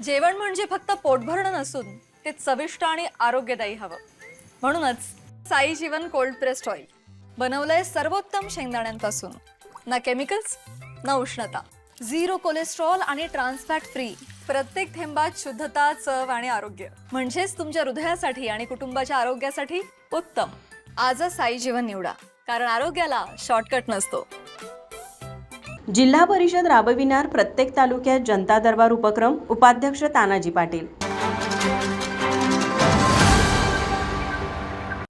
जेवण म्हणजे फक्त पोटभरणं नसून ते चविष्ट आणि आरोग्यदायी हवं. म्हणूनच साई जीवन कोल्ड प्रेस्ड ऑइल बनवलंय सर्वोत्तम शेंगदाण्यांपासून. ना केमिकल्स ना उष्णता, झिरो कोलेस्ट्रॉल आणि ट्रान्स फॅट फ्री. प्रत्येक थेंबात शुद्धता, चव आणि आरोग्य. म्हणजेच तुमच्या हृदयासाठी आणि कुटुंबाच्या आरोग्यासाठी उत्तम. आजच साई जीवन निवडा, कारण आरोग्याला शॉर्टकट नसतो. जिल्हा परिषद राबविणार प्रत्येक तालुक्यात जनता दरबार उपक्रम. उपाध्यक्ष तानाजी पाटील.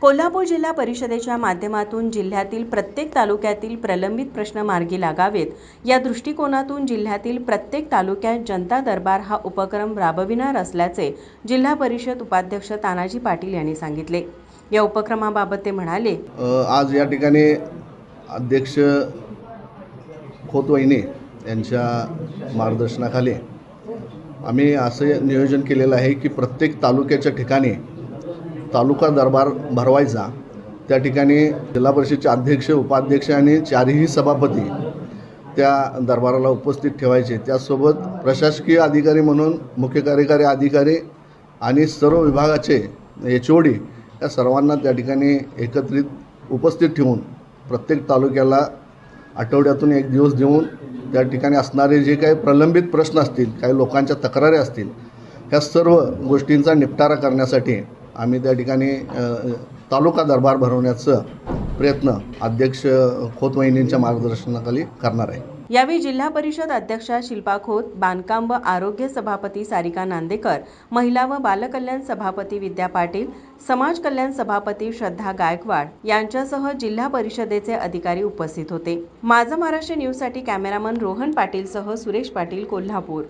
कोल्हापूर जिल्हा परिषदेच्या माध्यमातून जिल्ह्यातील प्रत्येक तालुक्यातील प्रलंबित प्रश्न मार्गी लागावेत या दृष्टिकोनातून जिल्ह्यातील प्रत्येक तालुक्यात जनता दरबार हा उपक्रम राबविणार असल्याचे जिल्हा परिषद उपाध्यक्ष तानाजी पाटील यांनी सांगितले. या उपक्रमाबाबत ते म्हणाले, आज या ठिकाणी अध्यक्ष खोतवहिने यांच्या मार्गदर्शनाखाली आम्ही असं नियोजन केलेलं आहे की प्रत्येक तालुक्याच्या ठिकाणी तालुका दरबार भरवायचा. त्या ठिकाणी जिल्हा परिषदेचे अध्यक्ष, उपाध्यक्ष आणि चारही सभापती त्या दरबाराला उपस्थित ठेवायचे. त्यासोबत प्रशासकीय अधिकारी म्हणून मुख्य कार्यकारी अधिकारी आणि सर्व विभागाचे HOD या सर्वांना त्या ठिकाणी एकत्रित उपस्थित ठेवून प्रत्येक तालुक्याला आठवड्यातून एक दिवस देऊन त्या ठिकाणी असणारे जे काही प्रलंबित प्रश्न असतील, काही लोकांच्या तक्रारी असतील, ह्या सर्व गोष्टींचा निपटारा करण्यासाठी आम्ही त्या ठिकाणी तालुका दरबार भरवण्याचा प्रयत्न अध्यक्ष खोतवहिनींच्या मार्गदर्शनाखाली करणार आहे. यावेळी जिल्हा परिषद अध्यक्षा शिल्पा खोत, बांधकाम व आरोग्य सभापती सारिका नांदेकर, महिला व बालकल्याण सभापती विद्या पाटील, समाज कल्याण सभापती श्रद्धा गायकवाड यांच्यासह जिल्हा परिषदेचे अधिकारी उपस्थित होते. माझा महाराष्ट्र न्यूजसाठी कॅमेरामन रोहन पाटील सह सुरेश पाटील, कोल्हापूर.